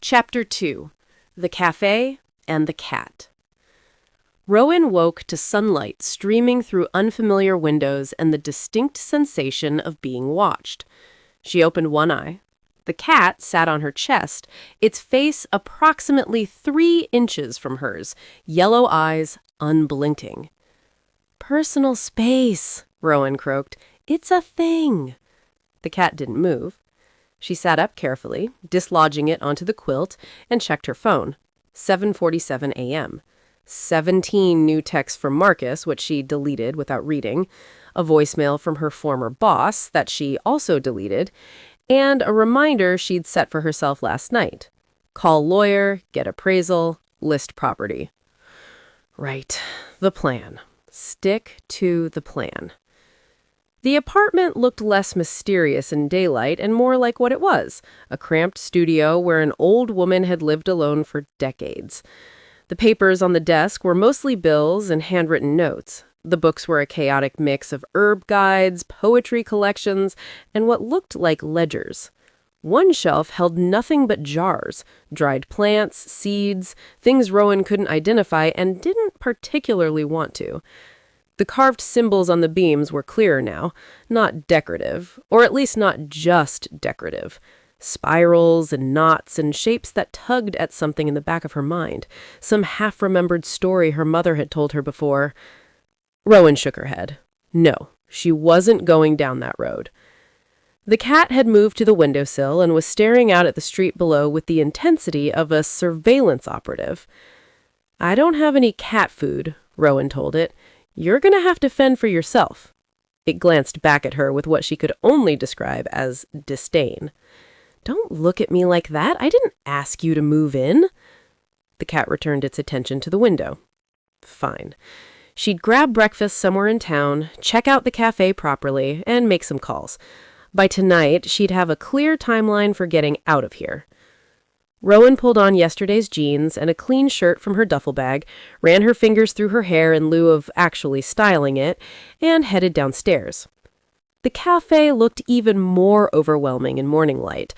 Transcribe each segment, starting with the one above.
Chapter 2. The Café and the Cat. Rowan woke to sunlight streaming through unfamiliar windows and the distinct sensation of being watched. She opened one eye. The cat sat on her chest, its face approximately 3 inches from hers, yellow eyes unblinking. "Personal space," Rowan croaked. "It's a thing." The cat didn't move. She sat up carefully, dislodging it onto the quilt, and checked her phone. 7:47 a.m. 17 new texts from Marcus, which she deleted without reading, a voicemail from her former boss that she also deleted, and a reminder she'd set for herself last night. Call lawyer, get appraisal, list property. Right, the plan. Stick to the plan. The apartment looked less mysterious in daylight and more like what it was, a cramped studio where an old woman had lived alone for decades. The papers on the desk were mostly bills and handwritten notes. The books were a chaotic mix of herb guides, poetry collections, and what looked like ledgers. One shelf held nothing but jars, dried plants, seeds, things Rowan couldn't identify and didn't particularly want to. The carved symbols on the beams were clearer now, not decorative, or at least not just decorative. Spirals and knots and shapes that tugged at something in the back of her mind, some half-remembered story her mother had told her before. Rowan shook her head. No, she wasn't going down that road. The cat had moved to the windowsill and was staring out at the street below with the intensity of a surveillance operative. "I don't have any cat food," Rowan told it. "You're going to have to fend for yourself." It glanced back at her with what she could only describe as disdain. "Don't look at me like that. I didn't ask you to move in." The cat returned its attention to the window. Fine. She'd grab breakfast somewhere in town, check out the cafe properly, and make some calls. By tonight, she'd have a clear timeline for getting out of here. Rowan pulled on yesterday's jeans and a clean shirt from her duffel bag, ran her fingers through her hair in lieu of actually styling it, and headed downstairs. The cafe looked even more overwhelming in morning light.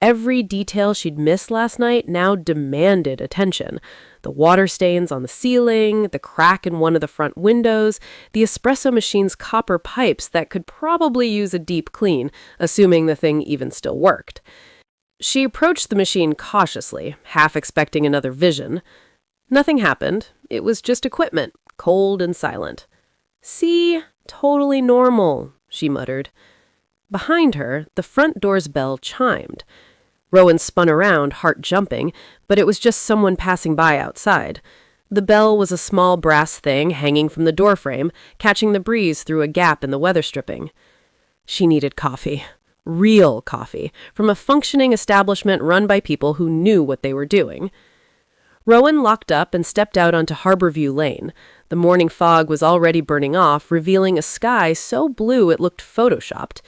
Every detail she'd missed last night now demanded attention. The water stains on the ceiling, the crack in one of the front windows, the espresso machine's copper pipes that could probably use a deep clean, assuming the thing even still worked. She approached the machine cautiously, half expecting another vision. Nothing happened. It was just equipment, cold and silent. "See? Totally normal," she muttered. Behind her, the front door's bell chimed. Rowan spun around, heart jumping, but it was just someone passing by outside. The bell was a small brass thing hanging from the doorframe, catching the breeze through a gap in the weather stripping. She needed coffee. Real coffee, from a functioning establishment run by people who knew what they were doing. Rowan locked up and stepped out onto Harborview Lane. The morning fog was already burning off, revealing a sky so blue it looked photoshopped.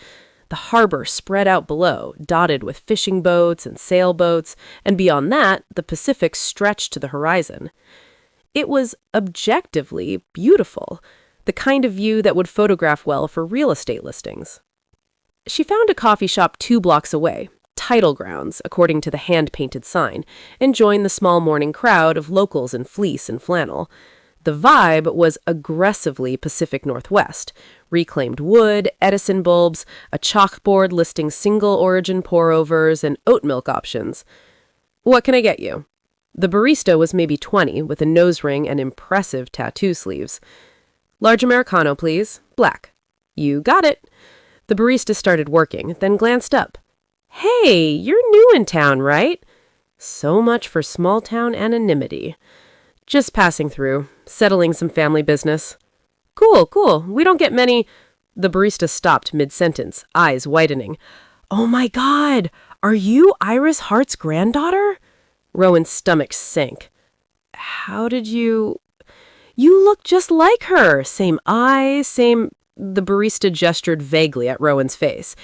The harbor spread out below, dotted with fishing boats and sailboats, and beyond that, the Pacific stretched to the horizon. It was objectively beautiful, the kind of view that would photograph well for real estate listings. She found a coffee shop 2 blocks away, Tidal Grounds, according to the hand-painted sign, and joined the small morning crowd of locals in fleece and flannel. The vibe was aggressively Pacific Northwest. Reclaimed wood, Edison bulbs, a chalkboard listing single-origin pour-overs, and oat milk options. "What can I get you?" The barista was maybe 20, with a nose ring and impressive tattoo sleeves. "Large Americano, please. Black." "You got it." The barista started working, then glanced up. "Hey, you're new in town, right?" So much for small-town anonymity. "Just passing through, settling some family business." Cool. We don't get many." The barista stopped mid-sentence, eyes widening. "Oh my God, are you Iris Hart's granddaughter?" Rowan's stomach sank. "How did you—" "You look just like her. Same eyes, same—" The barista gestured vaguely at Rowan's face.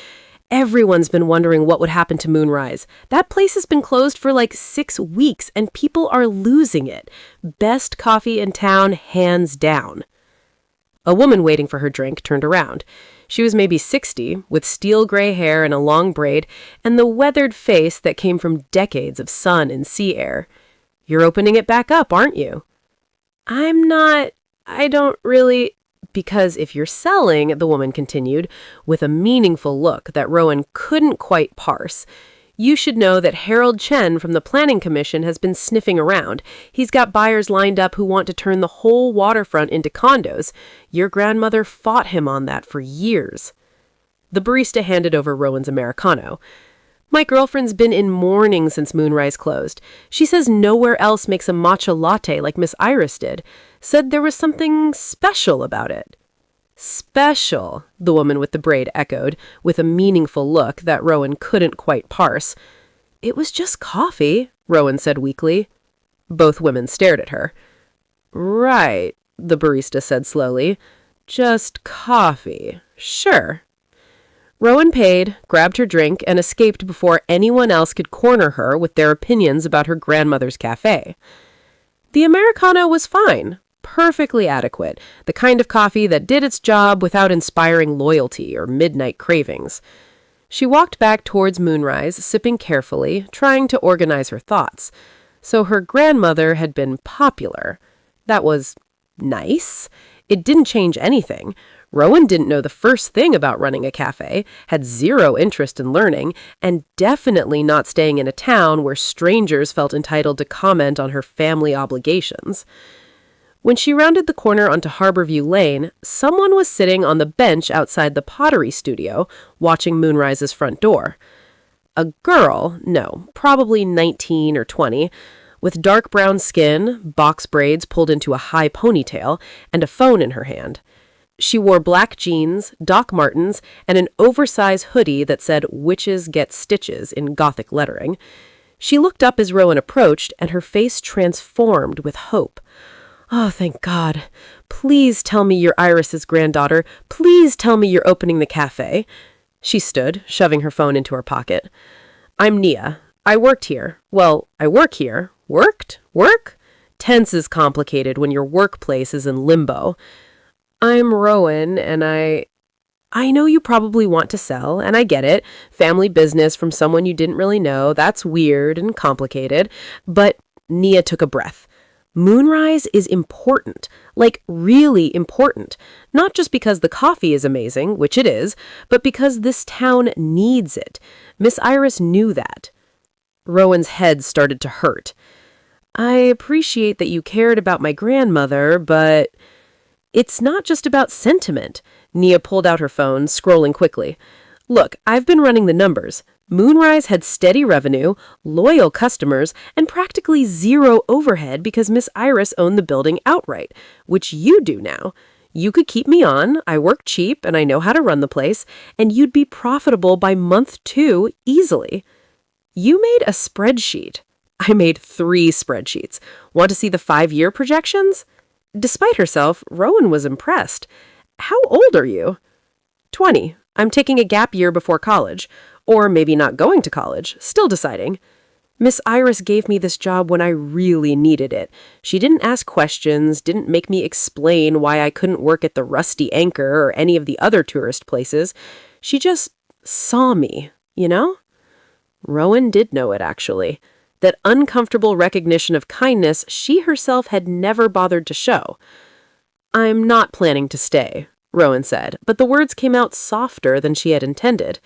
"Everyone's been wondering what would happen to Moonrise. That place has been closed for like 6 weeks, and people are losing it. Best coffee in town, hands down." A woman waiting for her drink turned around. She was maybe 60, with steel gray hair and a long braid, and the weathered face that came from decades of sun and sea air. "You're opening it back up, aren't you?" "I'm not. I don't really." "Because if you're selling," the woman continued, with a meaningful look that Rowan couldn't quite parse, "you should know that Harold Chen from the Planning Commission has been sniffing around. He's got buyers lined up who want to turn the whole waterfront into condos. Your grandmother fought him on that for years." The barista handed over Rowan's Americano. "My girlfriend's been in mourning since Moonrise closed. She says nowhere else makes a matcha latte like Miss Iris did. Said there was something special about it." "Special," the woman with the braid echoed, with a meaningful look that Rowan couldn't quite parse. "It was just coffee," Rowan said weakly. Both women stared at her. "Right," the barista said slowly. "Just coffee. Sure." Rowan paid, grabbed her drink, and escaped before anyone else could corner her with their opinions about her grandmother's cafe. The Americano was fine, perfectly adequate, the kind of coffee that did its job without inspiring loyalty or midnight cravings. She walked back towards Moonrise, sipping carefully, trying to organize her thoughts. So her grandmother had been popular. That was nice. It didn't change anything. Rowan didn't know the first thing about running a cafe, had zero interest in learning, and definitely not staying in a town where strangers felt entitled to comment on her family obligations. When she rounded the corner onto Harborview Lane, someone was sitting on the bench outside the pottery studio, watching Moonrise's front door. A girl, no, probably 19 or 20, with dark brown skin, box braids pulled into a high ponytail, and a phone in her hand. She wore black jeans, Doc Martens, and an oversized hoodie that said "Witches Get Stitches" in Gothic lettering. She looked up as Rowan approached, and her face transformed with hope. "Oh, thank God. Please tell me you're Iris's granddaughter. Please tell me you're opening the cafe." She stood, shoving her phone into her pocket. "I'm Nia. I worked here. Well, I work here. Worked? Work? Tense is complicated when your workplace is in limbo. I'm Rowan, and I know you probably want to sell, and I get it. Family business from someone you didn't really know. That's weird and complicated." But Nia took a breath. Moonrise is important, like really important, not just because the coffee is amazing, which it is, but because this town needs it. Miss Iris knew that. Rowan's head started to hurt. "I appreciate that you cared about my grandmother, but..." "It's not just about sentiment." Nia pulled out her phone, scrolling quickly. "Look, I've been running the numbers. Moonrise had steady revenue, loyal customers, and practically zero overhead because Miss Iris owned the building outright, which you do now. You could keep me on, I work cheap, and I know how to run the place, and you'd be profitable by month 2 easily." "You made a spreadsheet." "I made 3 spreadsheets. Want to see the 5-year projections?" Despite herself, Rowan was impressed. "How old are you?" 20. I'm taking a gap year before college. Or maybe not going to college. Still deciding. Miss Iris gave me this job when I really needed it. She didn't ask questions, didn't make me explain why I couldn't work at the Rusty Anchor or any of the other tourist places. She just saw me, you know? Rowan did know it, actually. That uncomfortable recognition of kindness she herself had never bothered to show. "I'm not planning to stay," Rowan said, but the words came out softer than she had intended.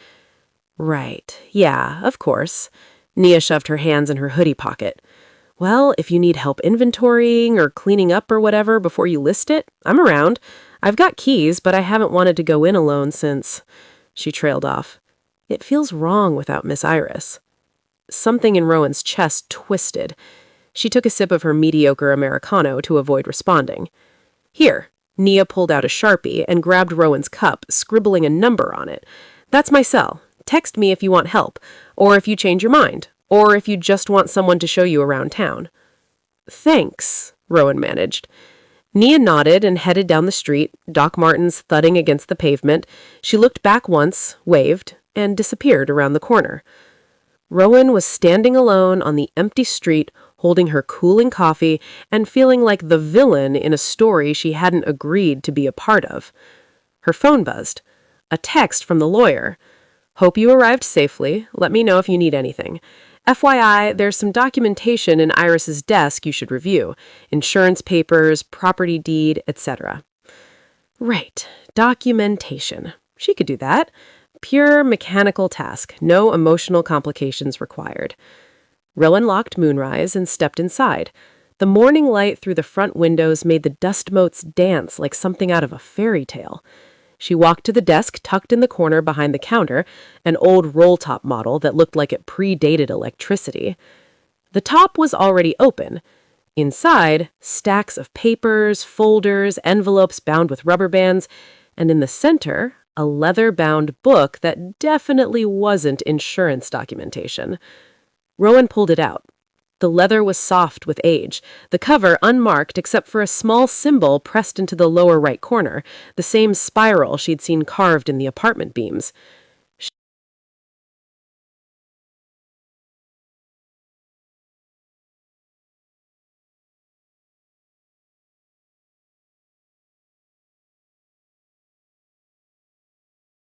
"Right. Yeah, of course." Nia shoved her hands in her hoodie pocket. "Well, if you need help inventorying or cleaning up or whatever before you list it, I'm around. I've got keys, but I haven't wanted to go in alone since..." She trailed off. It feels wrong without Miss Iris. Something in Rowan's chest twisted. She took a sip of her mediocre Americano to avoid responding. "Here." Nia pulled out a Sharpie and grabbed Rowan's cup, scribbling a number on it. "That's my cell. Text me if you want help, or if you change your mind, or if you just want someone to show you around town." "Thanks," Rowan managed. Nia nodded and headed down the street, Doc Martens thudding against the pavement. She looked back once, waved, and disappeared around the corner. Rowan was standing alone on the empty street, holding her cooling coffee and feeling like the villain in a story she hadn't agreed to be a part of. Her phone buzzed. A text from the lawyer. Hope you arrived safely. Let me know if you need anything. FYI, there's some documentation in Iris's desk you should review. Insurance papers, property deed, etc. Right. Documentation. She could do that. Pure mechanical task. No emotional complications required. Rowan locked Moonrise and stepped inside. The morning light through the front windows made the dust motes dance like something out of a fairy tale. She walked to the desk tucked in the corner behind the counter, an old roll-top model that looked like it predated electricity. The top was already open. Inside, stacks of papers, folders, envelopes bound with rubber bands, and in the center, a leather-bound book that definitely wasn't insurance documentation. Rowan pulled it out. The leather was soft with age, the cover unmarked except for a small symbol pressed into the lower right corner, the same spiral she'd seen carved in the apartment beams.